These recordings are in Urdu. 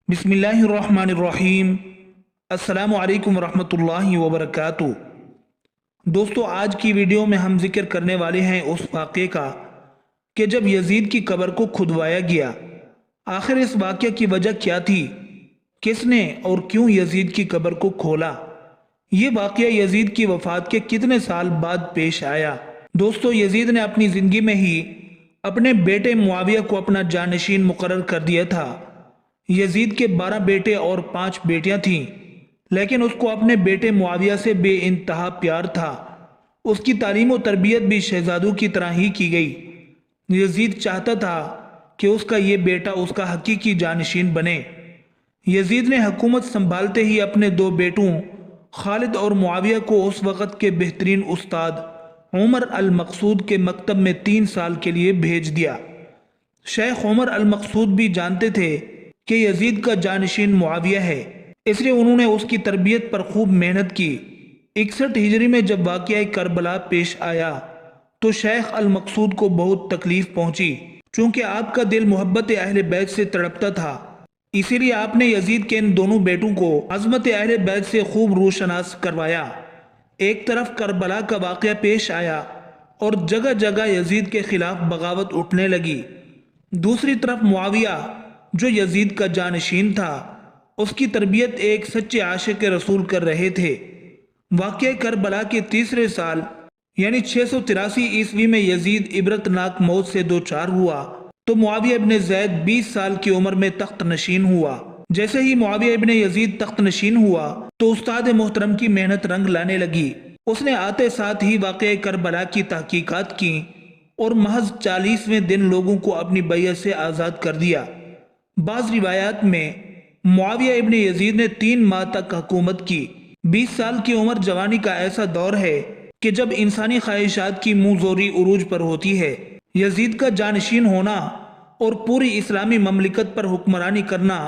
بسم اللہ الرحمن الرحیم۔ السلام علیکم ورحمۃ اللہ وبرکاتہ۔ دوستو، آج کی ویڈیو میں ہم ذکر کرنے والے ہیں اس واقعے کا کہ جب یزید کی قبر کو کھدوایا گیا۔ آخر اس واقعے کی وجہ کیا تھی؟ کس نے اور کیوں یزید کی قبر کو کھولا؟ یہ واقعہ یزید کی وفات کے کتنے سال بعد پیش آیا؟ دوستو، یزید نے اپنی زندگی میں ہی اپنے بیٹے معاویہ کو اپنا جانشین مقرر کر دیا تھا۔ یزید کے 12 بیٹے اور 5 بیٹیاں تھیں، لیکن اس کو اپنے بیٹے معاویہ سے بے انتہا پیار تھا۔ اس کی تعلیم و تربیت بھی شہزادوں کی طرح ہی کی گئی۔ یزید چاہتا تھا کہ اس کا یہ بیٹا اس کا حقیقی جانشین بنے۔ یزید نے حکومت سنبھالتے ہی اپنے 2 بیٹوں خالد اور معاویہ کو اس وقت کے بہترین استاد عمر المقصود کے مکتب میں 3 سال کے لیے بھیج دیا۔ شیخ عمر المقصود بھی جانتے تھے کہ یزید کا جانشین معاویہ ہے، اس لیے انہوں نے اس کی تربیت پر خوب محنت کی۔ 61 ہجری میں جب واقعہ کربلا پیش آیا تو شیخ المقصود کو بہت تکلیف پہنچی، چونکہ آپ کا دل محبت اہل بیت سے تڑپتا تھا۔ اسی لیے آپ نے یزید کے ان دونوں بیٹوں کو عظمت اہل بیت سے خوب روشناس کروایا۔ ایک طرف کربلا کا واقعہ پیش آیا اور جگہ جگہ یزید کے خلاف بغاوت اٹھنے لگی۔ دوسری طرف معاویہ جو یزید کا جانشین تھا، اس کی تربیت ایک سچے عاشق رسول کر رہے تھے۔ واقعہ کربلا کے تیسرے سال یعنی 683 عیسوی میں یزید عبرتناک موت سے دوچار ہوا تو معاویہ ابن زید 20 سال کی عمر میں تخت نشین ہوا۔ جیسے ہی معاویہ ابن یزید تخت نشین ہوا تو استاد محترم کی محنت رنگ لانے لگی۔ اس نے آتے ساتھ ہی واقعہ کربلا کی تحقیقات کی اور محض 40ویں دن لوگوں کو اپنی بیعت سے آزاد کر دیا۔ بعض روایات میں معاویہ ابن یزید نے 3 ماہ تک حکومت کی۔ 20 سال کی عمر جوانی کا ایسا دور ہے کہ جب انسانی خواہشات کی منہ زوری عروج پر ہوتی ہے۔ یزید کا جانشین ہونا اور پوری اسلامی مملکت پر حکمرانی کرنا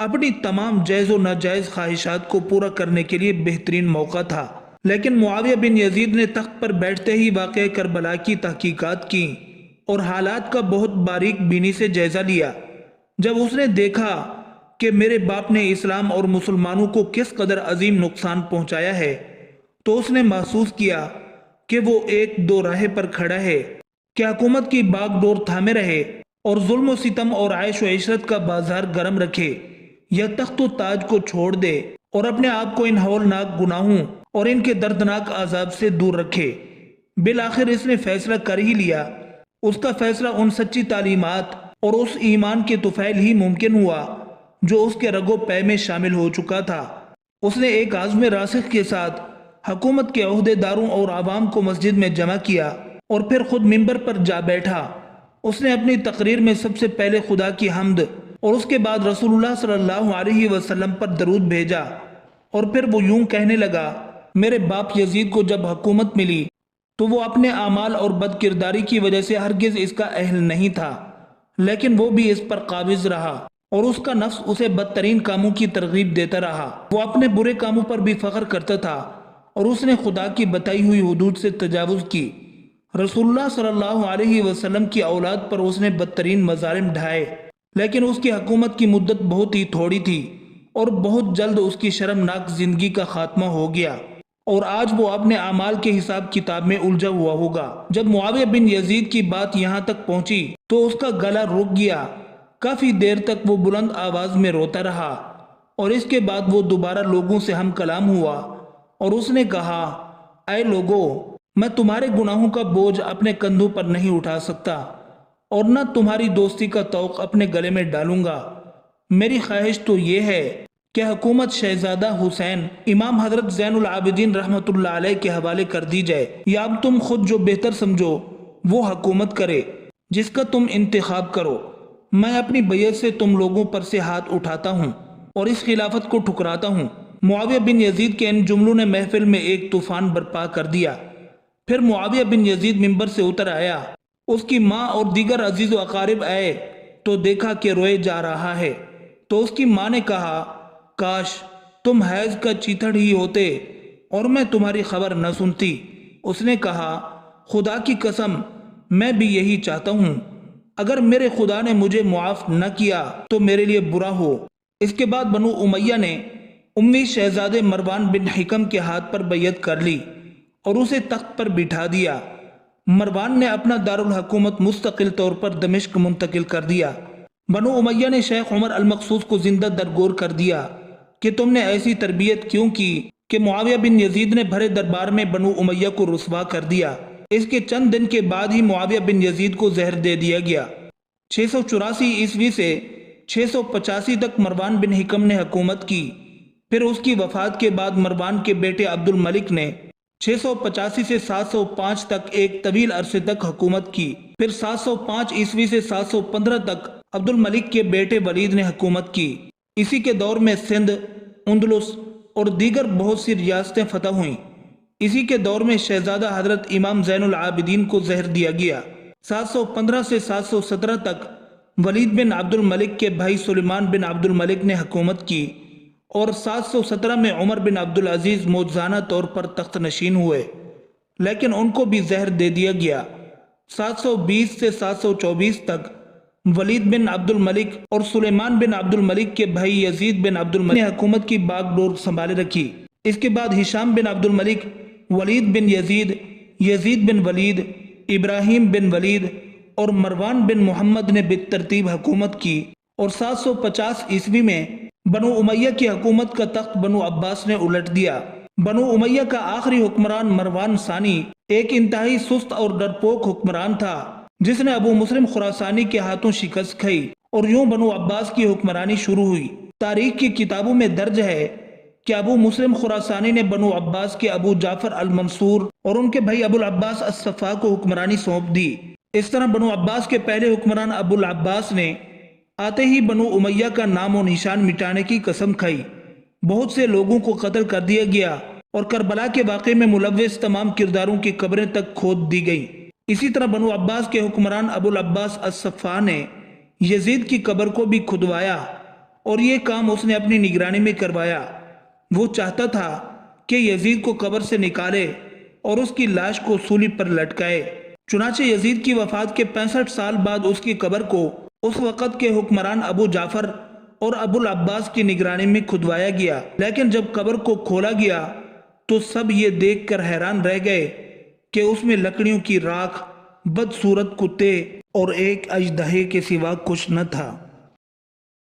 اپنی تمام جائز و ناجائز خواہشات کو پورا کرنے کے لیے بہترین موقع تھا۔ لیکن معاویہ بن یزید نے تخت پر بیٹھتے ہی واقعہ کربلا کی تحقیقات کی اور حالات کا بہت باریک بینی سے جائزہ لیا۔ جب اس نے دیکھا کہ میرے باپ نے اسلام اور مسلمانوں کو کس قدر عظیم نقصان پہنچایا ہے تو اس نے محسوس کیا کہ وہ ایک دو راہ پر کھڑا ہے کہ حکومت کی باغ ڈور تھامے رہے اور ظلم و ستم اور عیش و عشرت کا بازار گرم رکھے، یا تخت و تاج کو چھوڑ دے اور اپنے آپ کو ان ہولناک گناہوں اور ان کے دردناک عذاب سے دور رکھے۔ بالآخر اس نے فیصلہ کر ہی لیا۔ اس کا فیصلہ ان سچی تعلیمات اور اس ایمان کے طفیل ہی ممکن ہوا جو اس کے رگ و پے میں شامل ہو چکا تھا۔ اس نے ایک عزم راسخ کے ساتھ حکومت کے عہدے داروں اور عوام کو مسجد میں جمع کیا اور پھر خود منبر پر جا بیٹھا۔ اس نے اپنی تقریر میں سب سے پہلے خدا کی حمد اور اس کے بعد رسول اللہ صلی اللہ علیہ وسلم پر درود بھیجا، اور پھر وہ یوں کہنے لگا: میرے باپ یزید کو جب حکومت ملی تو وہ اپنے اعمال اور بد کرداری کی وجہ سے ہرگز اس کا اہل نہیں تھا، لیکن وہ بھی اس پر قابض رہا اور اس کا نفس اسے بدترین کاموں کی ترغیب دیتا رہا۔ وہ اپنے برے کاموں پر بھی فخر کرتا تھا اور اس نے خدا کی بتائی ہوئی حدود سے تجاوز کی۔ رسول اللہ صلی اللہ علیہ وسلم کی اولاد پر اس نے بدترین مظالم ڈھائے، لیکن اس کی حکومت کی مدت بہت ہی تھوڑی تھی اور بہت جلد اس کی شرمناک زندگی کا خاتمہ ہو گیا، اور آج وہ اپنے اعمال کے حساب کتاب میں الجھا ہوا ہوگا۔ جب معاویہ بن یزید کی بات یہاں تک پہنچی تو اس کا گلا رک گیا۔ کافی دیر تک وہ بلند آواز میں روتا رہا اور اس کے بعد وہ دوبارہ لوگوں سے ہم کلام ہوا اور اس نے کہا: اے لوگو، میں تمہارے گناہوں کا بوجھ اپنے کندھوں پر نہیں اٹھا سکتا اور نہ تمہاری دوستی کا طوق اپنے گلے میں ڈالوں گا۔ میری خواہش تو یہ ہے کہ حکومت شہزادہ حسین امام حضرت زین العابدین رحمۃ اللہ علیہ کے حوالے کر دی جائے، یا اب تم خود جو بہتر سمجھو وہ حکومت کرے جس کا تم انتخاب کرو۔ میں اپنی بیعت سے تم لوگوں پر سے ہاتھ اٹھاتا ہوں اور اس خلافت کو ٹھکراتا ہوں۔ معاویہ بن یزید کے ان جملوں نے محفل میں ایک طوفان برپا کر دیا۔ پھر معاویہ بن یزید منبر سے اتر آیا۔ اس کی ماں اور دیگر عزیز و اقارب آئے تو دیکھا کہ روئے جا رہا ہے، تو اس کی ماں نے کہا: کاش تم حیض کا چیتڑ ہی ہوتے اور میں تمہاری خبر نہ سنتی۔ اس نے کہا: خدا کی قسم، میں بھی یہی چاہتا ہوں۔ اگر میرے خدا نے مجھے معاف نہ کیا تو میرے لیے برا ہو، اس کے بعد بنو امیہ نے امی شہزادے مروان بن حکم کے ہاتھ پر بیعت کر لی اور اسے تخت پر بٹھا دیا۔ مروان نے اپنا دارالحکومت مستقل طور پر دمشق منتقل کر دیا۔ بنو امیہ نے شیخ عمر المقصود کو زندہ درگور کر دیا کہ تم نے ایسی تربیت کیوں کی کہ معاویہ بن یزید نے بھرے دربار میں بنو امیہ کو رسوا کر دیا۔ اس کے چند دن کے بعد ہی معاویہ بن یزید کو زہر دے دیا گیا۔ 684 عیسوی سے 685 تک مروان بن حکم نے حکومت کی۔ پھر اس کی وفات کے بعد مروان کے بیٹے عبد الملک نے 685 سے 705 تک ایک طویل عرصے تک حکومت کی۔ پھر 705 عیسوی سے 715 تک عبد الملک کے بیٹے ولید نے حکومت کی۔ اسی کے دور میں سندھ، اندلس اور دیگر بہت سی ریاستیں فتح ہوئیں۔ اسی کے دور میں شہزادہ حضرت امام زین العابدین کو زہر دیا گیا۔ 715 سے 717 تک ولید بن عبد الملک کے بھائی سلیمان بن عبد الملک نے حکومت کی اور 717 میں عمر بن عبد العزیز موجزانہ طور پر تخت نشین ہوئے، لیکن ان کو بھی زہر دے دیا گیا۔ 720 سے 724 تک ولید بن عبد الملک اور سلیمان بن عبد الملک کے بھائی یزید بن عبد الملک نے حکومت کی باغ ڈور سنبھالے رکھی۔ اس کے بعد ہشام بن عبد الملک، ولید بن یزید، یزید بن ولید، ابراہیم بن ولید اور مروان بن محمد نے بالترتیب حکومت کی اور 750 عیسوی میں بنو امیہ کی حکومت کا تخت بنو عباس نے الٹ دیا۔ بنو امیہ کا آخری حکمران مروان ثانی ایک انتہائی سست اور ڈرپوک حکمران تھا جس نے ابو مسلم خراسانی کے ہاتھوں شکست کھائی اور یوں بنو عباس کی حکمرانی شروع ہوئی۔ تاریخ کی کتابوں میں درج ہے کہ ابو مسلم خراسانی نے بنو عباس کے ابو جعفر المنصور اور ان کے بھائی ابو العباس الصفا کو حکمرانی سونپ دی۔ اس طرح بنو عباس کے پہلے حکمران ابو العباس نے آتے ہی بنو امیہ کا نام و نشان مٹانے کی قسم کھائی۔ بہت سے لوگوں کو قتل کر دیا گیا اور کربلا کے واقعے میں ملوث تمام کرداروں کی قبریں تک کھود دی گئیں۔ اسی طرح بنو عباس کے حکمران ابو العباس الصفا نے یزید کی قبر کو بھی کھدوایا اور یہ کام اس نے اپنی نگرانی میں کروایا۔ وہ چاہتا تھا کہ یزید کو قبر سے نکالے اور اس کی لاش کو سولی پر لٹکائے۔ چنانچہ یزید کی وفات کے 65 سال بعد اس کی قبر کو اس وقت کے حکمران ابو جعفر اور ابو العباس کی نگرانی میں کھدوایا گیا، لیکن جب قبر کو کھولا گیا تو سب یہ دیکھ کر حیران رہ گئے کہ اس میں لکڑیوں کی راکھ، بدصورت کتے اور ایک اژدہے کے سوا کچھ نہ تھا۔